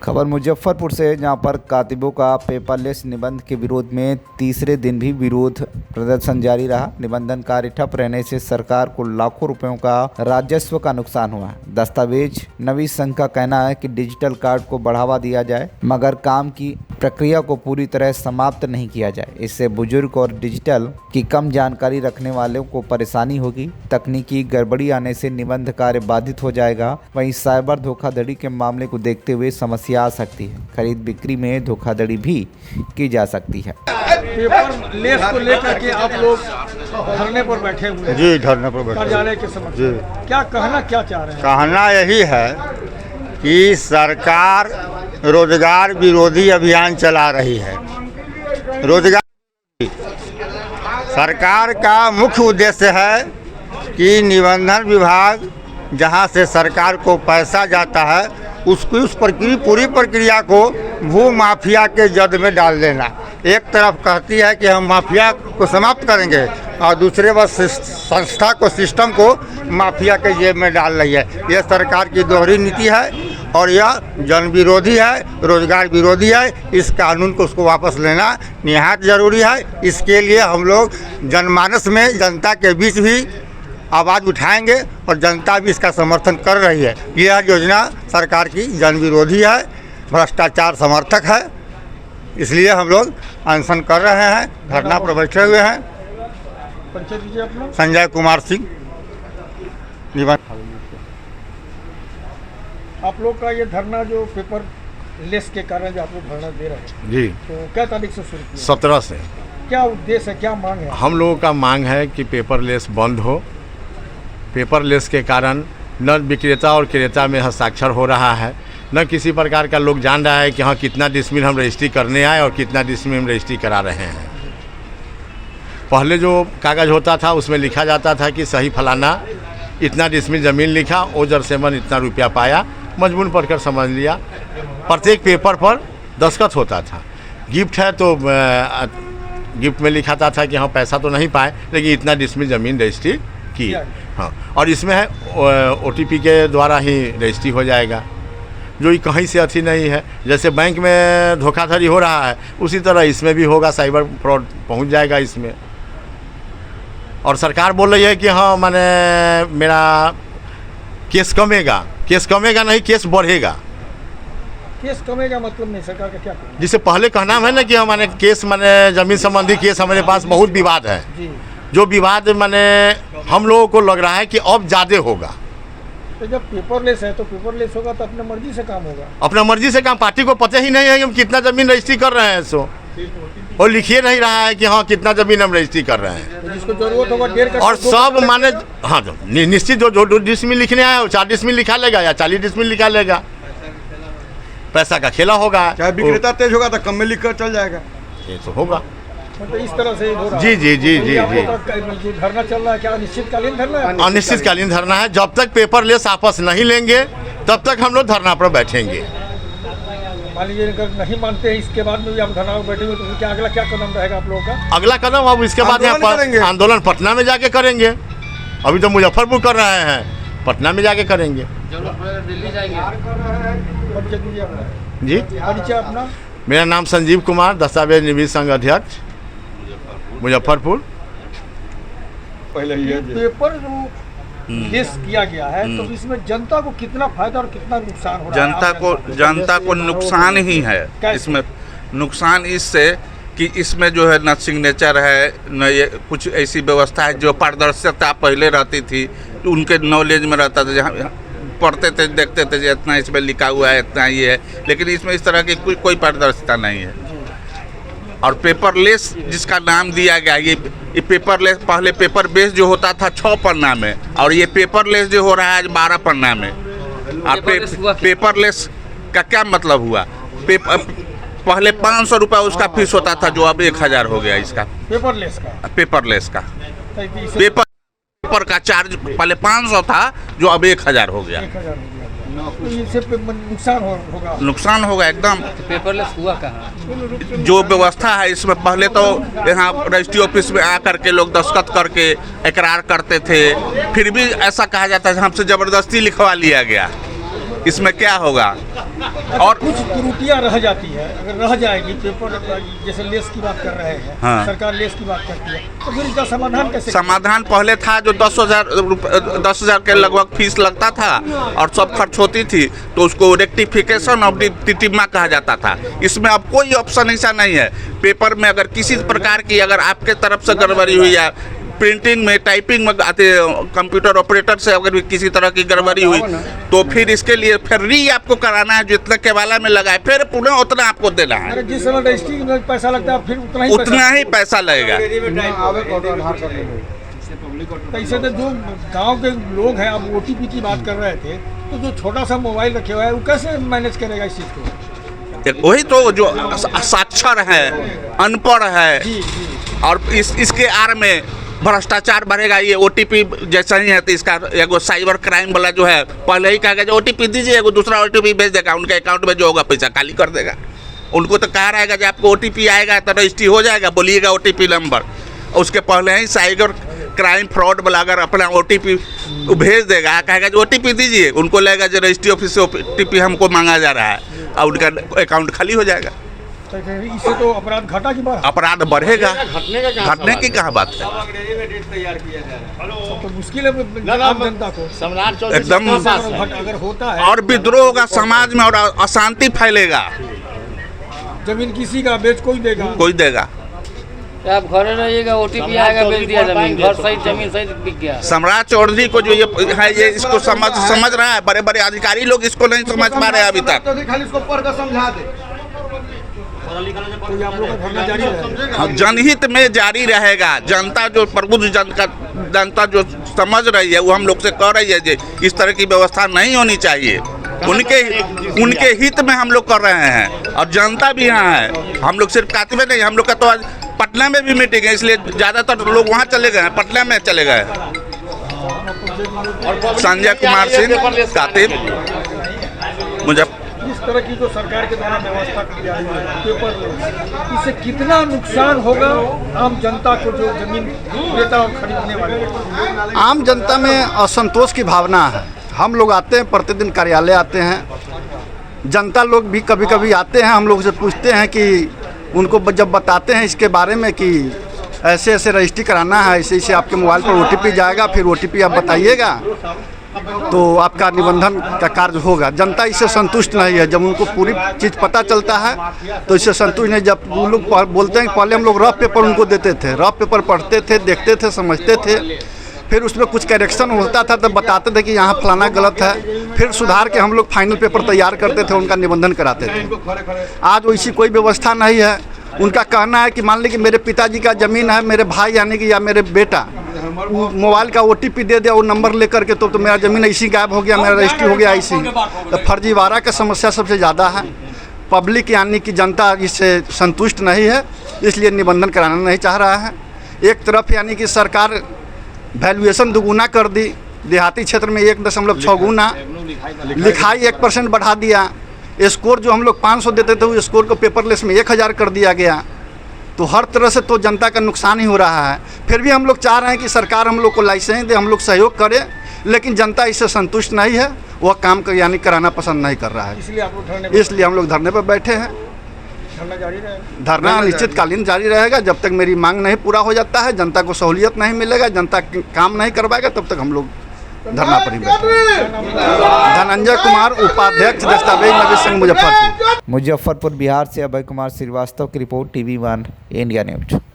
खबर मुजफ्फरपुर से, जहां पर कातिबों का पेपरलेस निबंध के विरोध में तीसरे दिन भी विरोध प्रदर्शन जारी रहा। निबंधन कार्य ठप रहने से सरकार को लाखों रुपयों का राजस्व का नुकसान हुआ। दस्तावेज नवीस संघ का कहना है कि डिजिटल कार्ड को बढ़ावा दिया जाए, मगर काम की प्रक्रिया को पूरी तरह समाप्त नहीं किया जाए। इससे बुजुर्ग और डिजिटल की कम जानकारी रखने वालों को परेशानी होगी। तकनीकी गड़बड़ी आने से निबंध कार्य बाधित हो जाएगा। वहीं साइबर धोखाधड़ी के मामले को देखते हुए समस्या आ सकती है। खरीद बिक्री में धोखाधड़ी भी की जा सकती है। पेपर लेस को लेकर के आप लोग धरने पर बैठे हुए हैं। जी, धरने पर बैठे कार्यालय के समक्ष। जी, क्या चाह रहे हैं? कहना यही है कि सरकार रोजगार विरोधी अभियान चला रही है। रोजगार सरकार का मुख्य उद्देश्य है कि निबंधन विभाग जहां से सरकार को पैसा जाता है उस पूरी प्रक्रिया को भू माफिया के जद में डाल देना। एक तरफ कहती है कि हम माफिया को समाप्त करेंगे और दूसरे बस संस्था को, सिस्टम को माफिया के जेब में डाल रही है। यह सरकार की दोहरी नीति है और यह जन विरोधी है, रोजगार विरोधी है। इस कानून को उसको वापस लेना निहायत ज़रूरी है। इसके लिए हम लोग जनमानस में, जनता के बीच भी आवाज़ उठाएंगे और जनता भी इसका समर्थन कर रही है। यह योजना सरकार की जन विरोधी है, भ्रष्टाचार समर्थक है। इसलिए हम लोग अनशन कर रहे हैं, धरना पर बैठे हुए हैं। परिचय दीजिए अपना। संजय कुमार सिंह। आप लोग का ये धरना जो पेपर लेस के कारण जो आप लोग धरना दे रहे हैं जी, तो क्या तारीख से शुरू किया? 17 से। क्या उद्देश्य है, क्या मांग है? हम लोगों का मांग है कि पेपरलेस बंद हो। पेपरलेस के कारण न विक्रेता और क्रेता में हस्ताक्षर हो रहा है, न किसी प्रकार का लोग जान रहा है कि हाँ कितना डिसमिल हम रजिस्ट्री करने आए और कितना डिसमिल हम रजिस्ट्री करा रहे हैं। पहले जो कागज़ होता था उसमें लिखा जाता था कि सही फलाना इतना डिसमिल ज़मीन लिखा, ओजर सेमन इतना रुपया पाया, मजबून पढ़कर समझ लिया। प्रत्येक पेपर पर दस्तखत होता था। गिफ्ट है तो गिफ्ट में लिखाता था कि हाँ पैसा तो नहीं पाए, लेकिन इतना डिसमिल ज़मीन रजिस्ट्री की। हाँ, और इसमें है OTP के द्वारा ही रजिस्ट्री हो जाएगा, जो कहीं से अथी नहीं है। जैसे बैंक में धोखाधड़ी हो रहा है उसी तरह इसमें भी होगा, साइबर फ्रॉड पहुंच जाएगा इसमें। और सरकार बोल रही है कि हाँ माने मेरा केस कमेगा नहीं, केस बढ़ेगा। केस कमेगा मतलब नहीं, सरकार का क्या कहना है? जिससे पहले कहना है ना कि हमारे केस माने ज़मीन संबंधी केस हमारे पास बहुत विवाद है जी। जो विवाद माने हम लोगों को लग रहा है कि अब ज़्यादा होगा। तो जब पेपरलेस है तो पेपरलेस होगा तो अपने मर्जी से काम होगा। अपना मर्जी से काम, पार्टी को पता ही नहीं है कि हम कितना ज़मीन रजिस्ट्री कर रहे हैं। सो और लिखिए नहीं रहा है कि हाँ कितना ज़मीन हम रजिस्ट्री कर रहे हैं। तो जिसको जरूरत होगा 1.5 और सब माने हाँ तो निश्चित जो डिसमिल लिखने आया 4 डिसमिल लिखा लेगा या 40 डिसमिल लिखा लेगा। पैसा का खेला होगा। चाहे विक्रेता तेज होगा तो कम में लिख कर चल जाएगा। ये तो होगा। तो इस तरह से हो रहा है। जी जी जी जी जी। जो धरना चल रहा है क्या अनिश्चितकालीन धरना है? अनिश्चितकालीन धरना है। जब तक पेपरलेस आपस नहीं लेंगे तब तक हम लोग धरना पर बैठेंगे। मान लीजिए अगर नहीं मानते हैं इसके बाद में भी हम धरना पर बैठे हुए तो क्या अगला क्या कदम रहेगा आप लोगों का? अगला कदम अब इसके बाद यहाँ पर आंदोलन पटना में जाके करेंगे। अभी तो मुजफ्फरपुर कर रहे हैं, पटना में जाके करेंगे। दिल्ली जाएंगे। परिचय दीजिए अपना। जी, परिचय अपना। मेरा नाम संजीव कुमार, दस्तावेज निवीस संघ अध्यक्ष, मुजफ्फरपुर। पहले ये पेपर जो लेस किया गया है तो इसमें जनता को कितना फायदा और कितना नुकसान हो रहा है? जनता को नुकसान ही है। इसमें नुकसान इससे कि इसमें जो है न सिग्नेचर है, न ये कुछ ऐसी व्यवस्था है जो पारदर्शिता पहले रहती थी, तो उनके नॉलेज में रहता था। जहाँ पढ़ते थे देखते थे जो इतना इसमें लिखा हुआ है, इतना ये है, लेकिन इसमें इस तरह की कोई पारदर्शिता नहीं है। और पेपरलेस जिसका नाम दिया गया, ये पेपरलेस, पहले पेपर बेस जो होता था 6 पन्ना में और ये पेपरलेस जो हो रहा है आज 12 पन्ना में। और पेपरलेस का क्या मतलब हुआ? पहले 500 रुपये उसका फीस होता था जो अब 1000 हो गया इसका। पेपरलेस का पेपर का चार्ज पहले 500 था जो अब 1000 हो गया। तो इससे नुकसान होगा एकदम। पेपरलेस हुआ कहाँ? जो व्यवस्था है इसमें पहले तो यहाँ रजिस्ट्री ऑफिस में आकर के लोग दस्तखत करके इकरार करते थे, फिर भी ऐसा कहा जाता है हमसे ज़बरदस्ती लिखवा लिया गया। इसमें क्या होगा? और कुछ त्रुटियां रह जाती है, अगर रह जाएगी पेपर, जैसे लेस की बात कर रहे हैं, हाँ। सरकार लेस की बात करती है, तो फिर इसका समाधान कैसे? समाधान पहले था जो 10,000 के लगभग फीस लगता था और सब खर्च होती थी, तो उसको रेक्टिफिकेशन ऑफ टिटिमा कहा जाता था। इसमें अब कोई ऑप्शन ऐसा नहीं है। पेपर में अगर किसी प्रकार की अगर आपके तरफ से गड़बड़ी हुई है, प्रिंटिंग में, टाइपिंग में, कंप्यूटर ऑपरेटर से अगर भी किसी तरह की गड़बड़ी हुई, तो फिर इसके लिए फिर री आपको कराना है, जितना केवाला में लगा है फिर पुनः उतना आपको देना है। अरे जिस समय रजिस्ट्री में पैसा लगता है फिर उतना ही पैसा लगेगा। कैसे तो जो गांव के लोग हैं, अब OTP की बात कर रहे थे, तो जो छोटा सा मोबाइल रखे हुआ है वो कैसे मैनेज करेगा इस चीज़ को? वही तो जो साक्षर है, अनपढ़ है, और इसके आड़ में भ्रष्टाचार बढ़ेगा। ये OTP जैसा ही है, तो इसका एगो साइबर क्राइम वाला जो है पहले ही कहेगा जो OTP दीजिए, एगो दूसरा OTP भेज देगा, उनके अकाउंट में जो होगा पैसा खाली कर देगा। उनको तो कहा रहेगा जब आपको OTP आएगा तो रजिस्ट्री हो जाएगा, बोलिएगा OTP नंबर। उसके पहले ही साइबर क्राइम फ्रॉड वाला अगर अपना OTP भेज देगा, कहेगा जो OTP दीजिए, उनको लगेगा जो रजिस्ट्री ऑफिस से OTP हमको मांगा जा रहा है, और उनका अकाउंट खाली हो जाएगा। तो इससे तो अपराध घटा की बात, अपराध बढ़ेगा, घटने की कहाँ बात है। तो मुश्किल है आम जनता को एकदम अगर होता है, और विद्रोह होगा समाज में, और अशांति फैलेगा। जमीन किसी का बेच कोई देगा, कोई देगा। आप घरे रहिएगा, OTP आएगा, बेच दिया जमीन, घर सहित जमीन सहित बिक गया। सम्राट चौधरी को जो ये है, ये इसको समझ रहा है, बड़े बड़े अधिकारी लोग इसको नहीं समझ पा रहे अभी तक। खाली इसको पढ़ कर समझा दे। तो ये आप लोग का धरना जारी रहेगा? जनहित में जारी रहेगा। जनता जो प्रबुद्ध जनता जो समझ रही है, वो हम लोग से कह रही है कि इस तरह की व्यवस्था नहीं होनी चाहिए। उनके हित में हम लोग कर रहे हैं, और जनता भी यहाँ है। हम लोग सिर्फ कातिबे नहीं, हम लोग का तो आज पटना में भी मीटिंग है, इसलिए ज़्यादातर लोग वहाँ चले गए हैं, पटना में चले गए। संजय कुमार सिंह, कातिब, मुजफ्फर। इस तरह की जो सरकार के द्वारा व्यवस्था की जा रही है पेपर लेस, इससे कितना नुकसान होगा आम जनता को, जो जमीन क्रेता और खरीदने वाले? आम जनता में असंतोष की भावना है। हम लोग आते हैं, प्रतिदिन कार्यालय आते हैं, जनता लोग भी कभी कभी आते हैं, हम लोग से पूछते हैं कि उनको जब बताते हैं इसके बारे में कि ऐसे ऐसे रजिस्ट्री कराना है, ऐसे ऐसे आपके मोबाइल पर OTP जाएगा, फिर OTP आप बताइएगा तो आपका निबंधन का कार्य होगा। जनता इससे संतुष्ट नहीं है। जब उनको पूरी चीज़ पता चलता है तो इससे संतुष्ट नहीं। जब वो लोग बोलते हैं, पहले हम लोग रफ पेपर उनको देते थे, रफ पेपर पढ़ते थे, देखते थे, समझते थे, फिर उसमें कुछ करेक्शन होता था तब बताते थे कि यहाँ फलाना गलत है, फिर सुधार के हम लोग फाइनल पेपर तैयार करते थे, उनका निबंधन कराते थे। आज वैसी कोई व्यवस्था नहीं है। उनका कहना है कि मान लीजिए मेरे पिताजी का ज़मीन है, मेरे भाई यानी कि या मेरे बेटा मोबाइल का OTP दे दिया वो नंबर लेकर के, तो मेरा ज़मीन ऐसी गायब हो गया, मेरा रजिस्ट्री हो गया ऐसी। तो फर्जीवाड़ा का समस्या सबसे ज़्यादा है। पब्लिक यानी कि जनता इससे संतुष्ट नहीं है, इसलिए निबंधन कराना नहीं चाह रहा है। एक तरफ यानी कि सरकार वैल्यूएशन दुगुना कर दी, देहाती क्षेत्र में 1.6 गुना, लिखाई 1% बढ़ा दिया, स्कोर जो हम लोग 500 देते थे उस स्कोर को पेपरलेस में 1000 कर दिया गया। तो हर तरह से तो जनता का नुकसान ही हो रहा है। फिर भी हम लोग चाह रहे हैं कि सरकार हम लोग को लाइसेंस दे, हम लोग सहयोग करें, लेकिन जनता इससे संतुष्ट नहीं है, वह काम यानी कराना पसंद नहीं कर रहा है। इसलिए हम लोग धरने पर बैठे हैं। धरना अनिश्चितकालीन जारी रहेगा जब तक मेरी मांग नहीं पूरा हो जाता है, जनता को सहूलियत नहीं मिलेगा, जनता काम नहीं करवाएगा, तब तक हम लोग धरना पर ही बैठे। धनंजय कुमार, उपाध्यक्ष दस्तावेज नगर संघ मुजफ्फरपुर। मुजफ्फरपुर बिहार से अभय कुमार श्रीवास्तव की रिपोर्ट, TV1 इंडिया न्यूज।